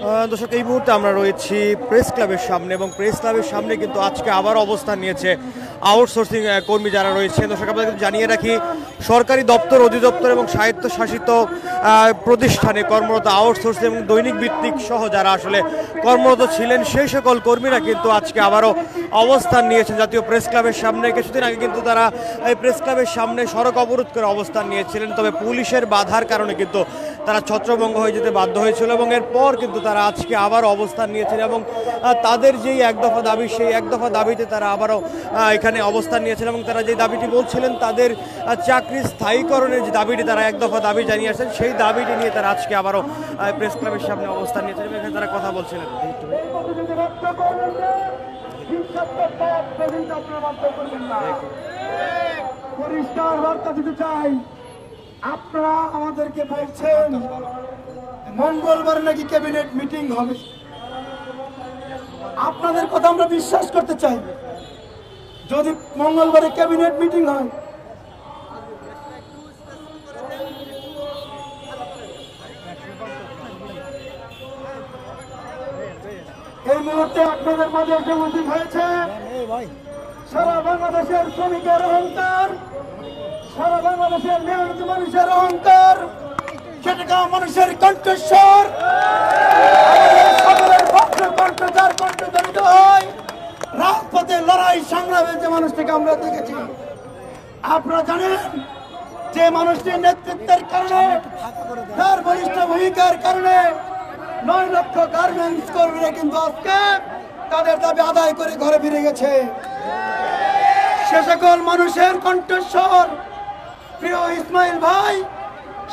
দর্শক, এই মুহূর্তে আমরা রয়েছি প্রেস ক্লাবের সামনে এবং প্রেস ক্লাবের সামনে কিন্তু আজকে আবার অবস্থান নিয়েছে আউটসোর্সিং কর্মী যারা রয়েছে। দর্শক, আপনাদের জানিয়ে রাখি, সরকারি দপ্তর, অধিদপ্তর এবং স্বায়ত্তশাসিত প্রতিষ্ঠানে কর্মরত আউটসোর্সিং এবং দৈনিক ভিত্তিক সহ যারা আসলে কর্মরত ছিলেন সেই সকল কর্মীরা কিন্তু আজকে আবারও অবস্থান নিয়েছেন জাতীয় প্রেস ক্লাবের সামনে। কিছুদিন আগে কিন্তু তারা এই প্রেস ক্লাবের সামনে সড়ক অবরোধ করে অবস্থান নিয়েছিলেন, তবে পুলিশের বাধার কারণে কিন্তু তারা ছত্রভঙ্গ হয়ে যেতে বাধ্য হয়েছিল এবং এরপর কিন্তু তারা আজকে আবার অবস্থান নিয়েছেন এবং তাদের যেই এক দফা দাবি, সেই এক দফা দাবিতে তারা আবারও এখানে অবস্থান নিয়েছেন এবং তারা যে দাবিটি বলছিলেন, তাদের চাকরির স্থায়ীকরণের যে দাবিটি তারা এক দফা দাবি জানিয়ে আসছেন, সেই দাবিটি নিয়ে তারা আজকে আবারও প্রেস ক্লাবের সামনে অবস্থান নিয়েছেন এবং এখানে তারা কথা বলছিলেন। পরিষ্কার বার্তা দিতে চাই, আপনারা আমাদেরকে বলছেন মঙ্গলবার নাকি ক্যাবিনেট মিটিং হবে। আপনাদের কথা আমরা বিশ্বাস করতে চাই। যদি মঙ্গলবারে ক্যাবিনেট মিটিং হয়, এই মুহূর্তে আপনাদের মাঝে উপস্থিত হয়েছে সারা বাংলাদেশের শ্রমিকের অহংকার, সারা বাংলাদেশের মেহনতি মানুষের অহংকার, খেটে খাওয়া মানুষের কণ্ঠস্বর, সকলের কণ্ঠ যার কণ্ঠ ধ্বনিত হয় রাজপথে লড়াই সংগ্রামে যে মানুষটিকে আমরা দেখেছি। আপনারা জানেন যে মানুষটির নেতৃত্বের কারণে, তার বলিষ্ঠ ভূমিকার কারণে 9 লক্ষ গার্মেন্টস কর্মীরা কিন্তু আজকে তাদের দাবি আদায় করে ঘরে ফিরে গেছে। সে সকল মানুষের কণ্ঠস্বর প্রিয় ইসমাইল ভাই,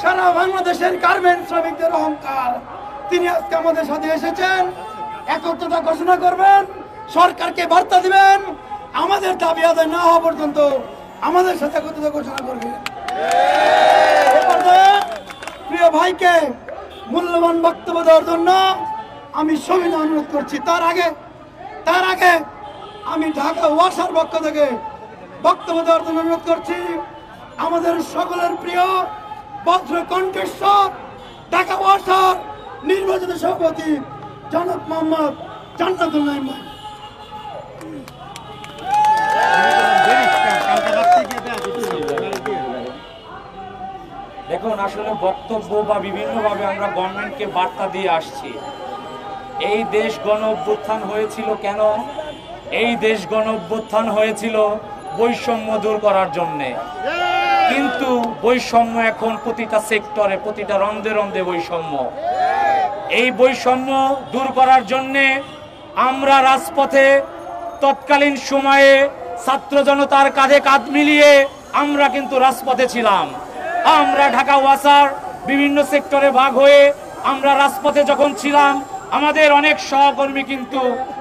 সারা বাংলাদেশের গার্মেন্টস শ্রমিকদের অহংকার, তিনি আজকে আমাদের সাথে এসেছেন। একত্রতা ঘোষণা করবেন, সরকারকে বার্তা দিবেন, আমাদের দাবি আদায় না হওয়া পর্যন্ত আমাদের সাথে একত্রতা ঘোষণা করবেন। প্রিয় ভাইকে মূল্যবান বক্তব্য দেওয়ার জন্য আমি সবিনয় অনুরোধ করছি। তার আগে আমি ঢাকা ওয়াসার পক্ষ থেকে বক্তব্য দেওয়ার জন্য অনুরোধ করছি আমাদের সকলের প্রিয় বজ্র কণ্ঠেশ্বর ঢাকা ওয়াসার নির্বাচিত সভাপতি জনাব মোহাম্মদ জান্নাতুল নাঈম ভাই। দেখুন, আসলে বক্তব্য বা বিভিন্নভাবে আমরা গভর্নমেন্টকে বার্তা দিয়ে আসছি। এই দেশ গণ অভ্যুত্থান হয়েছিল কেন? এই দেশ গণ অভ্যুত্থান হয়েছিল বৈষম্য দূর করার জন্যে। কিন্তু বৈষম্য এখন প্রতিটা সেক্টরে, প্রতিটা রন্ধে রন্ধে বৈষম্য। এই বৈষম্য দূর করার জন্যে আমরা রাজপথে তৎকালীন সময়ে ছাত্র জনতার কাঁধে কাঁধ মিলিয়ে আমরা কিন্তু রাজপথে ছিলাম। আমরা ঢাকা ওয়াসার বিভিন্ন সেক্টরে ভাগ হয়ে আমরা রাজপথে যখন ছিলাম, আমাদের অনেক সহকর্মী কিন্তু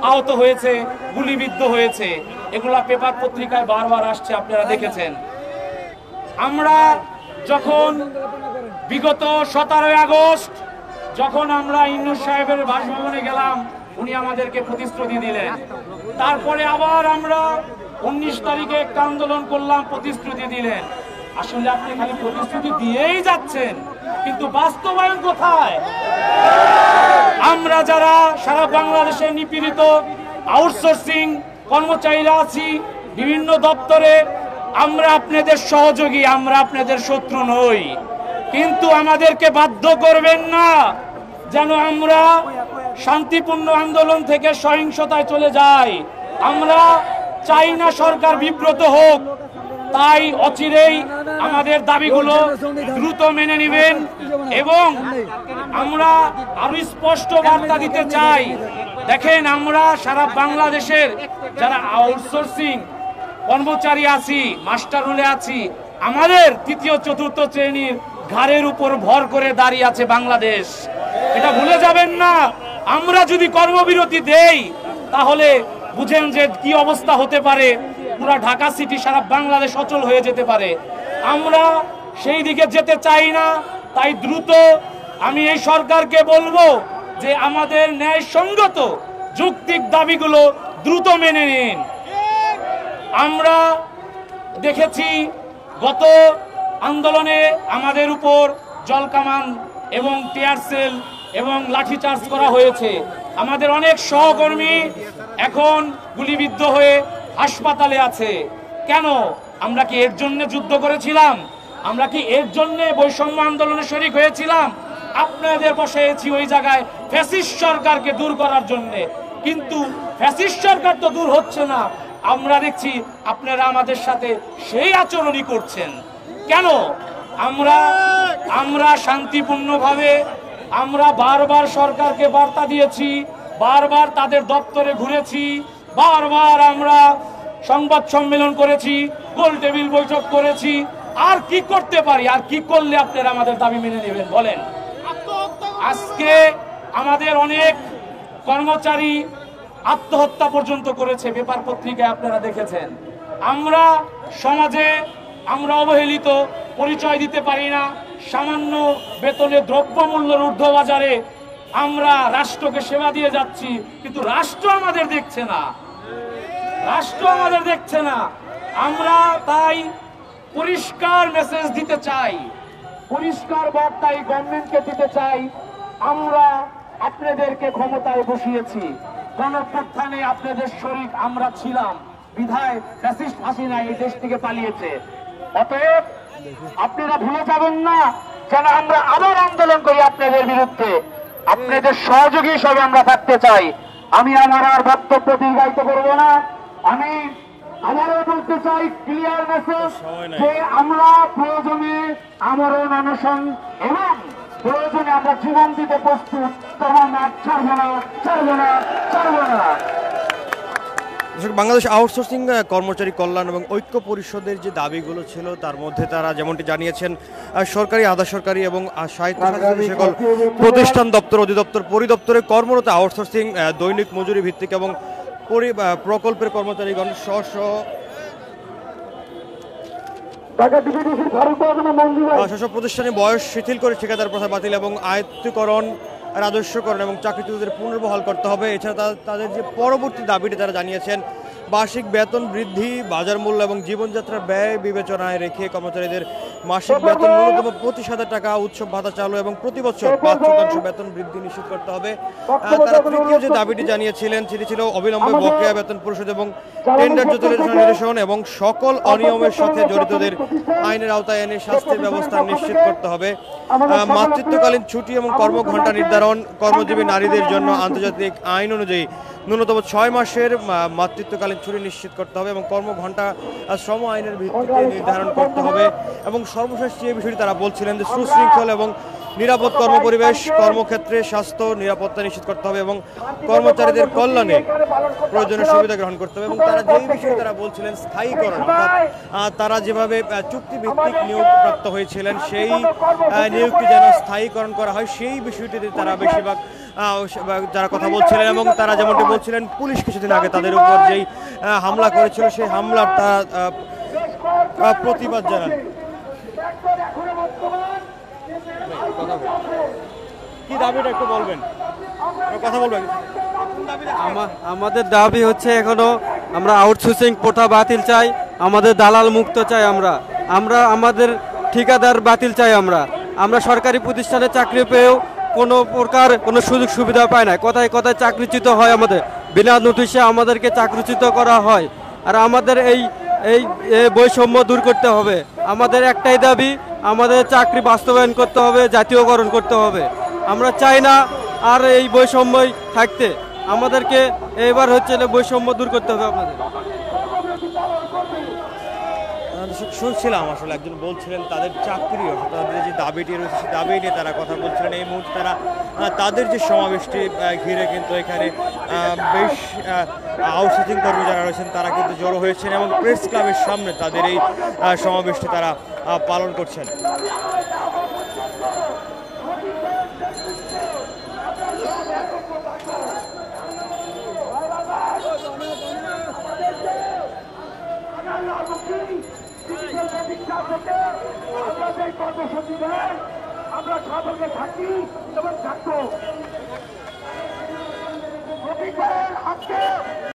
আহত হয়েছে, গুলিবিদ্ধ হয়েছে। এগুলা পেপার পত্রিকায় বারবার আসছে, আপনারা দেখেছেন। আমরা যখন বিগত 17 আগস্ট যখন আমরা ইউনূস সাহেবের বাসভবনে গেলাম, উনি আমাদেরকে প্রতিশ্রুতি দিলেন। তারপরে আবার আমরা 19 তারিখে একটা আন্দোলন করলাম, প্রতিশ্রুতি দিলেন। আসলে আপনি খালি প্রতিশ্রুতি দিয়েই যাচ্ছেন, কিন্তু বাস্তবায়ন কোথায়? আমরা যারা সারা বাংলাদেশে নিপীড়িত আউটসোর্সিং কর্মচারীরা আছি বিভিন্ন দপ্তরে, আমরা আপনাদের সহযোগী, আমরা আপনাদের শত্রু নই। কিন্তু আমাদেরকে বাধ্য করবেন না যেন আমরা শান্তিপূর্ণ আন্দোলন থেকে সহিংসতায় চলে যাই। আমরা চাই না সরকার বিব্রত হোক। তাই অচিরেই আমাদের দাবিগুলো দ্রুত মেনে নেবেন এবং আমরা আরো স্পষ্ট বার্তা দিতে চাই। দেখেন, আমরা সারা বাংলাদেশের যারা আউটসোর্সিং কর্মচারী আছি, মাস্টার রোলে আছি, আমাদের তৃতীয় চতুর্থ শ্রেণীর ঘাড়ের উপর ভর করে দাঁড়িয়ে আছে বাংলাদেশ। এটা ভুলে যাবেন না। আমরা যদি কর্মবিরতি দেই তাহলে বুঝেন যে কি অবস্থা হতে পারে। পুরা ঢাকা সিটি, সারা বাংলাদেশ অচল হয়ে যেতে পারে। আমরা সেই দিকে যেতে চাই না। তাই দ্রুত আমি এই সরকারকে বলবো যে আমাদের ন্যায়সঙ্গত যৌক্তিক দাবিগুলো দ্রুত মেনে নিন। আমরা দেখেছি গত আন্দোলনে আমাদের উপর জলকামান এবং টিয়ার সেল এবং লাঠিচার্জ করা হয়েছে। আমাদের অনেক সহকর্মী এখন গুলিবিদ্ধ হয়ে হাসপাতালে আছে। কেন? আমরা কি এর জন্য যুদ্ধ করেছিলাম? আমরা কি এর জন্য বৈষম্য আন্দোলনে শরীক হয়েছিলাম? আপনাদের বসেছি ওই জায়গায় ফ্যাসিস্ট সরকারকে দূর করার জন্য, কিন্তু ফ্যাসিস্ট সরকার তো দূর হচ্ছে না। আমরা দেখছি আপনারা আমাদের সাথে সেই আচরণই করছেন। কেন? আমরা শান্তিপূর্ণভাবে আমরা বারবার সরকারকে বার্তা দিয়েছি, বারবার তাদের দপ্তরে ঘুরেছি, বারবার আমরা সংবাদ সম্মেলন করেছি, গোল টেবিল বৈঠক করেছি। আর কি করতে পারি? আর কি করলে আপনারা আমাদের দাবি মেনে নেবেন বলেন? আজকে আমাদের অনেক কর্মচারী আত্মহত্যা পর্যন্ত করেছে, পেপার পত্রিকায় আপনারা দেখেছেন। আমরা সমাজে আমরা অবহেলিত, পরিচয় দিতে পারি না। সামান্য বেতনে দ্রব্যমূল্যের ঊর্ধ্ববাজারে আমরা রাষ্ট্রকে সেবা দিয়ে যাচ্ছি, কিন্তু রাষ্ট্র আমাদের দেখছে না, রাষ্ট্র আমাদের দেখছে না। আমরা তাই পরিষ্কার মেসেজ দিতে চাই, পরিষ্কার বার্তা এই গভর্নমেন্টকে দিতে চাই। আমরা আপনাদেরকে ক্ষমতায় বসিয়েছি, গণঅভ্যুত্থানে আপনাদের শরীক আমরা ছিলাম, বিধায় ফ্যাসিস্ট হাসিনা এই দেশ থেকে পালিয়েছে। অতএব আপনারা ভুলে যাবেন না যেন আমরা আবার আন্দোলন করি আপনাদের বিরুদ্ধে। আপনাদের সহযোগী হিসেবে আমরা থাকতে চাই। আমি আমার আর বক্তব্য দীর্ঘায়িত করব না। আমি আবারও বলতে চাই ক্লিয়ার মেসেজ যে আমরা প্রয়োজনে আমরণ অনশন এবং প্রয়োজনে আমরা জীবন দিতে প্রস্তুত, তবে আমরা ছাড়বো না, ছাড়বো না, ছাড়বো না। বাংলাদেশ আউটসোর্সিং কর্মচারী কল্যাণ এবং ঐক্য পরিষদের যে দাবিগুলো ছিল তার মধ্যে তারা যেমনটি জানিয়েছেন সরকারি, আধা সরকারি এবং স্বায়ত্তশাসিত সকল প্রতিষ্ঠান, দপ্তর, অধিদপ্তর, পরিদপ্তরে কর্মরত আউটসোর্সিং দৈনিক মজুরি ভিত্তিক এবং প্রকল্পের কর্মচারীগণ স্ব প্রতিষ্ঠানে বয়স শিথিল করে ঠিকাদার প্রথা বাতিল এবং আয়ত্তীকরণ, রাজস্বকরণ এবং চাকরিচ্যুতদের পুনর্বহাল করতে হবে। এছাড়া তাদের যে পরবর্তী দাবিটি তারা জানিয়েছেন বার্ষিক বেতন বৃদ্ধি, বাজার মূল্য এবং জীবনযাত্রার ব্যয় বিবেচনায় রেখে কর্মচারীদের মাসিক বেতন ন্যূনতম 25,000 টাকা, উৎসব ভাতা চালু এবং প্রতি বছর 5% বেতন বৃদ্ধি নিশ্চিত করতে হবে। তারা তৃতীয় যে দাবিটি জানিয়েছিলেন সেটি ছিল অবিলম্বে বকেয়া বেতন পরিশোধ এবং টেন্ডার নিরসন এবং সকল অনিয়মের সাথে জড়িতদের আইনের আওতায় এনে শাস্তির ব্যবস্থা নিশ্চিত করতে হবে। মাতৃত্বকালীন ছুটি এবং কর্মঘণ্টা নির্ধারণ, কর্মজীবী নারীদের জন্য আন্তর্জাতিক আইন অনুযায়ী ন্যূনতম 6 মাসের মাতৃত্বকালীন ছুটি নিশ্চিত করতে হবে এবং কর্মঘণ্টা শ্রম আইনের ভিত্তিতে নির্ধারণ করতে হবে। এবং সর্বশেষ যে বিষয়টি তারা বলছিলেন যে সুশৃঙ্খল এবং নিরাপদ কর্মপরিবেশ, কর্মক্ষেত্রে স্বাস্থ্য নিরাপত্তা নিশ্চিত করতে হবে এবং কর্মচারীদের কল্যাণে প্রয়োজনীয় সুবিধা গ্রহণ করতে হবে। এবং তারা যেই বিষয়ে তারা বলছিলেন স্থায়ীকরণ, তারা যেভাবে চুক্তিভিত্তিক নিয়োগ প্রাপ্ত হয়েছিলেন সেই নিয়োগটি যেন স্থায়ীকরণ করা হয়, সেই বিষয়টিতে তারা বেশিরভাগ যারা কথা বলছিলেন। এবং তারা যেমনটি বলছিলেন পুলিশ কিছুদিন আগে তাদের উপর যেই হামলা করেছিল সেই হামলার তারা প্রতিবাদ জানান। কি দাবিটা একটু বলবেন, কথা বলবেন? আমাদের দাবি হচ্ছে এখনো আমরা আউটসোর্সিং প্রথা বাতিল চাই, আমাদের দালাল মুক্ত চাই, আমরা আমাদের ঠিকাদার বাতিল চাই। আমরা সরকারি প্রতিষ্ঠানে চাকরি পেয়েও কোনো প্রকার কোনো সুযোগ সুবিধা পায় না। কথায় কথায় চাকরিচ্যুত হয়, আমাদের বিনা নোটিশে আমাদেরকে চাকরিচ্যুত করা হয়। আর আমাদের এই বৈষম্য দূর করতে হবে। আমাদের একটাই দাবি, আমাদের চাকরি বাস্তবায়ন করতে হবে, জাতীয়করণ করতে হবে। আমরা চাই না আর এই বৈষম্যই থাকতে। আমাদেরকে এবার হচ্ছে বৈষম্য দূর করতে হবে আমাদের। শুনছিলাম আসলে একজন বলছিলেন তাদের চাকরি, তাদের যে দাবিটি রয়েছে সেই দাবি নিয়ে তারা কথা বলছিলেন। এই মুহূর্তে তারা তাদের যে সমাবেশটি ঘিরে কিন্তু এখানে বেশ আউটসোর্সিং কর্মী যারা রয়েছেন তারা কিন্তু জড়ো হয়েছেন এবং প্রেস ক্লাবের সামনে তাদের এই সমাবেশটি তারা পালন করছেন। আমরা সকলকে থাকি এবং থাকবো।